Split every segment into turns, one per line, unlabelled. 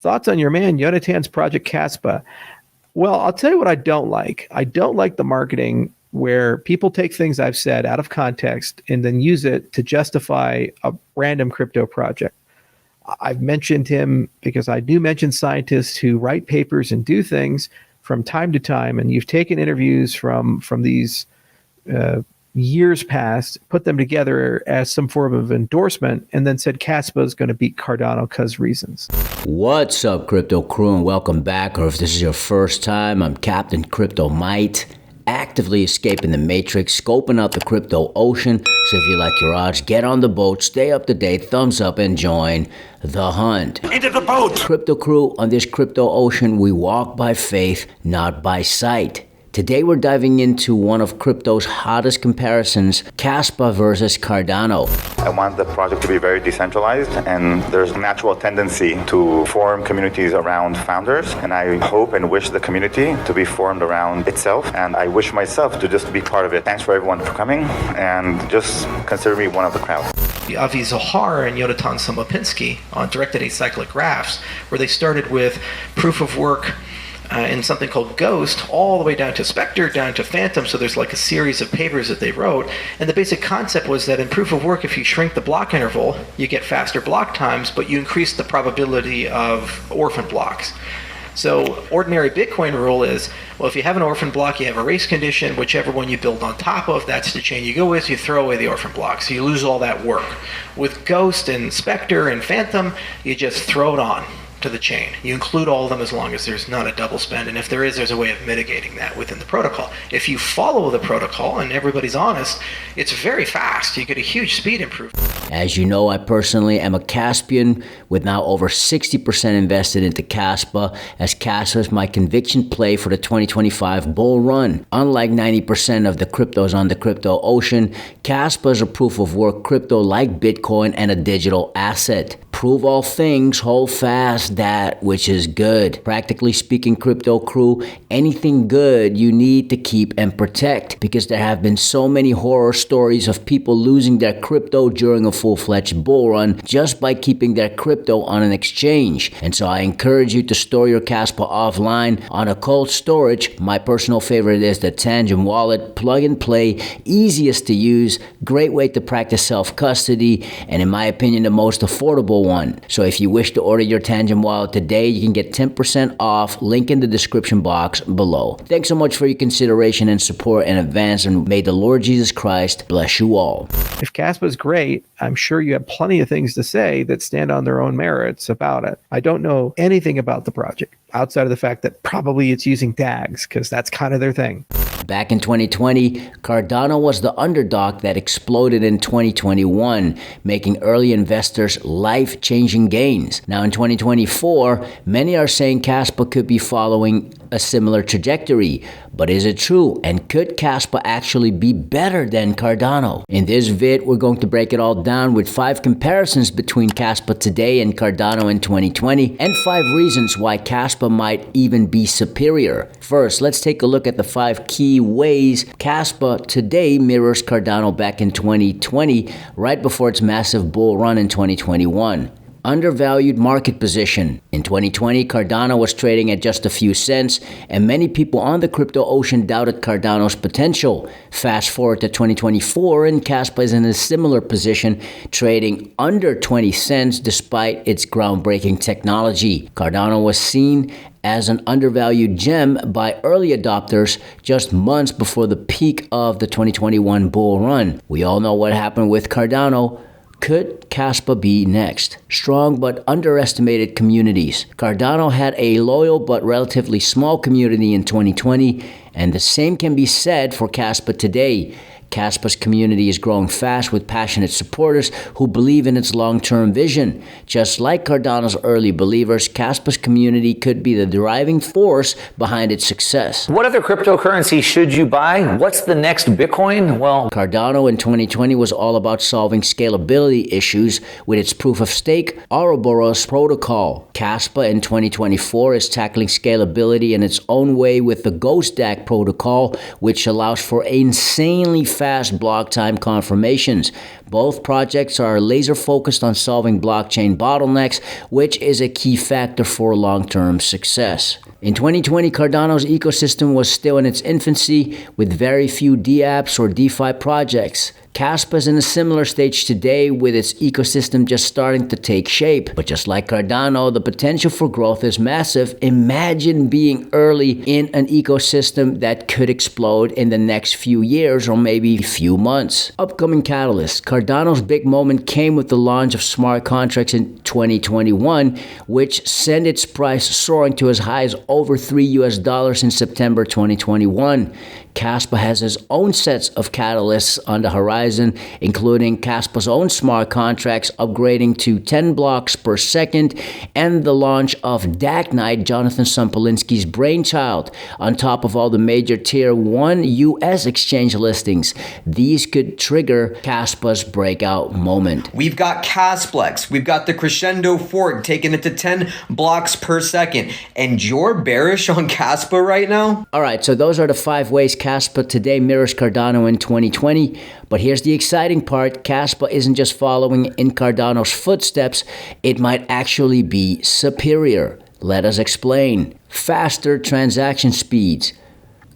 Thoughts on your man, Yonatan's project Kaspa? Well, I'll tell you what I don't like. I don't like the marketing where people take things I've said out of context and then use it to justify a random crypto project. I've mentioned him because I do mention scientists who write papers and do things from time to time, and you've taken interviews from these years past, put them together as some form of endorsement, and then said Kaspa is going to beat Cardano because reasons.
What's up, crypto crew, and welcome back. Or if this is your first time, I'm Captain Crypto Mite, actively escaping the matrix, scoping out the crypto ocean. So if you like your odds, get on the boat, stay up to date, thumbs up, and join the hunt.
Into the boat!
Crypto crew, on this crypto ocean, we walk by faith, not by sight. Today we're diving into one of crypto's hottest comparisons, Kaspa versus Cardano.
I want the project to be very decentralized, and there's a natural tendency to form communities around founders, and I hope and wish the community to be formed around itself, and I wish myself to just be part of it. Thanks for everyone for coming, and just consider me one of the crowd.
Avi Zohar and Yonatan Somopinski on directed acyclic graphs, where they started with proof of work in something called Ghost, all the way down to Spectre, down to Phantom. So there's like a series of papers that they wrote. And the basic concept was that in proof of work, if you shrink the block interval, you get faster block times, but you increase the probability of orphan blocks. So ordinary Bitcoin rule is, well, if you have an orphan block, you have a race condition, whichever one you build on top of, that's the chain you go with, you throw away the orphan block. So you lose all that work. With Ghost and Spectre and Phantom, you just throw it on to the chain. You include all of them as long as there's not a double spend, and if there is, there's a way of mitigating that within the protocol. If you follow the protocol and everybody's honest, it's very fast. You get a huge speed improvement.
As you know, I personally am a Caspian with now over 60% invested into Kaspa, as Kaspa is my conviction play for the 2025 bull run. Unlike 90% of the cryptos on the crypto ocean, Kaspa is a proof of work crypto like Bitcoin and a digital asset. Prove all things, hold fast that which is good. Practically speaking, crypto crew, anything good you need to keep and protect, because there have been so many horror stories of people losing their crypto during a full-fledged bull run just by keeping their crypto on an exchange. And so I encourage you to store your Kaspa offline on a cold storage. My personal favorite is the Tangent wallet, plug and play, easiest to use, great way to practice self-custody, and in my opinion, the most affordable one. So if you wish to order your Tangent wallet today, you can get 10% off, link in the description box below. Thanks so much for your consideration and support in advance, and may the Lord Jesus Christ bless you all.
If Kaspa is great, I'm sure you have plenty of things to say that stand on their own merits about it. I don't know anything about the project outside of the fact that probably it's using DAGs, because that's kind of their thing.
Back in 2020, Cardano was the underdog that exploded in 2021, making early investors life-changing gains. Now in 2024, many are saying Kaspa could be following a similar trajectory. But is it true? And could Kaspa actually be better than Cardano? In this vid, we're going to break it all down with 5 comparisons between Kaspa today and Cardano in 2020, and 5 reasons why Kaspa might even be superior. First, let's take a look at the 5 key ways Kaspa today mirrors Cardano back in 2020, right before its massive bull run in 2021. Undervalued market position. In 2020, Cardano was trading at just a few cents, and many people on the crypto ocean doubted Cardano's potential. Fast forward to 2024, and Kaspa is in a similar position, trading under 20 cents despite its groundbreaking technology. Cardano was seen as an undervalued gem by early adopters just months before the peak of the 2021 bull run. We all know what happened with Cardano. Could Kaspa be next? Strong but underestimated communities. Cardano had a loyal but relatively small community in 2020, and the same can be said for Kaspa today. Kaspa's community is growing fast with passionate supporters who believe in its long-term vision. Just like Cardano's early believers, Kaspa's community could be the driving force behind its success.
What other cryptocurrency should you buy? What's the next Bitcoin? Well,
Cardano in 2020 was all about solving scalability issues with its proof-of-stake Ouroboros protocol. Kaspa in 2024 is tackling scalability in its own way with the GHOSTDAG protocol, which allows for insanely fast block time confirmations. Both projects are laser focused on solving blockchain bottlenecks, which is a key factor for long-term success. In 2020, Cardano's ecosystem was still in its infancy, with very few dApps or DeFi projects. Kaspa is in a similar stage today, with its ecosystem just starting to take shape. But just like Cardano, the potential for growth is massive. Imagine being early in an ecosystem that could explode in the next few years or maybe few months. Upcoming catalysts. Cardano's big moment came with the launch of smart contracts in 2021, which sent its price soaring to as high as over $3 in September 2021. Kaspa has its own sets of catalysts on the horizon, including Kaspa's own smart contracts upgrading to 10 blocks per second and the launch of DAG Knight, Jonathan Sampolinski's brainchild, on top of all the major Tier 1 US exchange listings. These could trigger Kaspa's breakout moment.
We've got Kasplex, we've got the Crescendo fork taking it to 10 blocks per second, and you're bearish on Kaspa right now?
All right, so those are the 5 ways Kaspa today mirrors Cardano in 2020. But here's the exciting part. Kaspa isn't just following in Cardano's footsteps. It might actually be superior. Let us explain. Faster transaction speeds.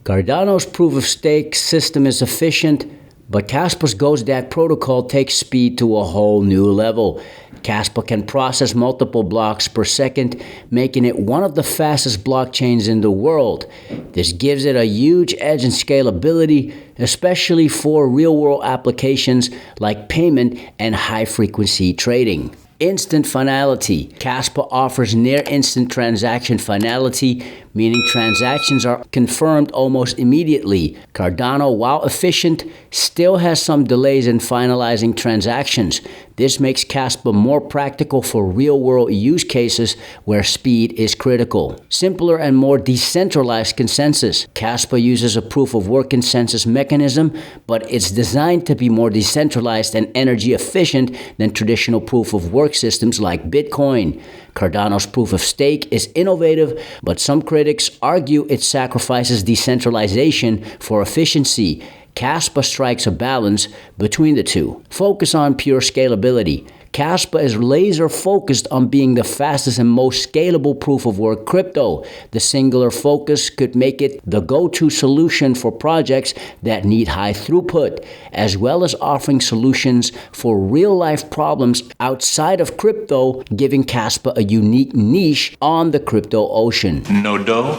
Cardano's proof-of-stake system is efficient, but Kaspa's GHOSTDAG protocol takes speed to a whole new level. Kaspa can process multiple blocks per second, making it one of the fastest blockchains in the world. This gives it a huge edge in scalability, especially for real-world applications like payment and high-frequency trading. Instant finality. Kaspa offers near-instant transaction finality, meaning transactions are confirmed almost immediately. Cardano, while efficient, still has some delays in finalizing transactions. This makes Kaspa more practical for real-world use cases where speed is critical. Simpler and more decentralized consensus. Kaspa uses a proof-of-work consensus mechanism, but it's designed to be more decentralized and energy efficient than traditional proof-of-work systems like Bitcoin. Cardano's proof-of-stake is innovative, but some critics argue it sacrifices decentralization for efficiency. Kaspa strikes a balance between the two. Focus on pure scalability. Kaspa is laser focused on being the fastest and most scalable proof-of-work crypto. The singular focus could make it the go-to solution for projects that need high throughput, as well as offering solutions for real-life problems outside of crypto, giving Kaspa a unique niche on the crypto ocean.
No dough,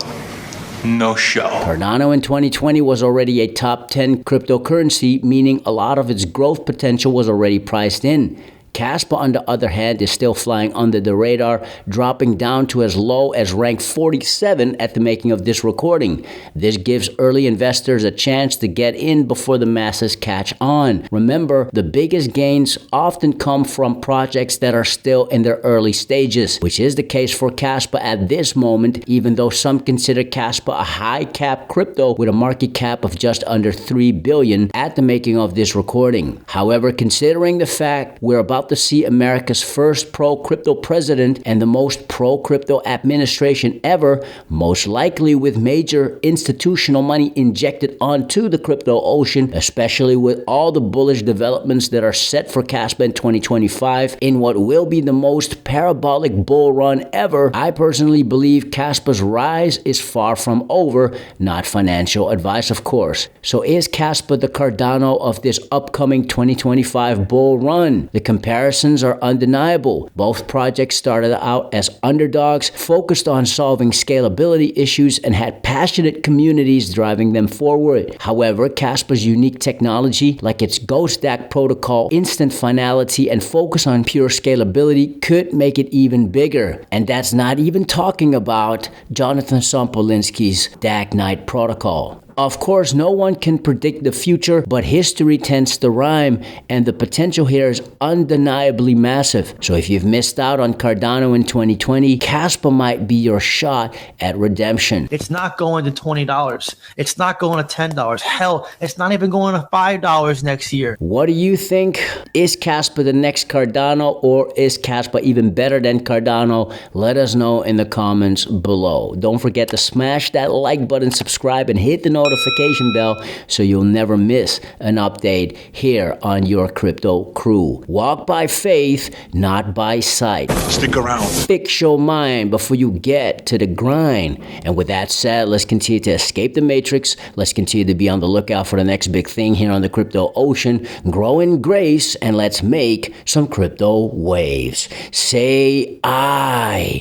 no show.
Cardano in 2020 was already a top 10 cryptocurrency, meaning a lot of its growth potential was already priced in. Kaspa, on the other hand, is still flying under the radar, dropping down to as low as rank 47 at the making of this recording. This gives early investors a chance to get in before the masses catch on. Remember, the biggest gains often come from projects that are still in their early stages, which is the case for Kaspa at this moment, even though some consider Kaspa a high-cap crypto with a market cap of just under $3 billion at the making of this recording. However, considering the fact we're about to see America's first pro-crypto president and the most pro-crypto administration ever, most likely with major institutional money injected onto the crypto ocean, especially with all the bullish developments that are set for Kaspa in 2025 in what will be the most parabolic bull run ever, I personally believe Kaspa's rise is far from over. Not financial advice, of course. So is Kaspa the Cardano of this upcoming 2025 bull run? The comparisons are undeniable. Both projects started out as underdogs, focused on solving scalability issues, and had passionate communities driving them forward. However, Kaspa's unique technology, like its GHOSTDAG protocol, instant finality, and focus on pure scalability, could make it even bigger. And that's not even talking about Jonathan Sampolinski's DAG Knight protocol. Of course, no one can predict the future, but history tends to rhyme, and the potential here is undeniably massive. So if you've missed out on Cardano in 2020, Kaspa might be your shot at redemption.
It's not going to $20. It's not going to $10. Hell, it's not even going to $5 next year.
What do you think? Is Kaspa the next Cardano, or is Kaspa even better than Cardano? Let us know in the comments below. Don't forget to smash that like button, subscribe, and hit the notification notification bell so you'll never miss an update here on your Crypto Crew. Walk by faith, not by sight.
Stick around.
Fix your mind before you get to the grind. And with that said, let's continue to escape the matrix. Let's continue to be on the lookout for the next big thing here on the crypto ocean. Grow in grace, and let's make some crypto waves. Say I.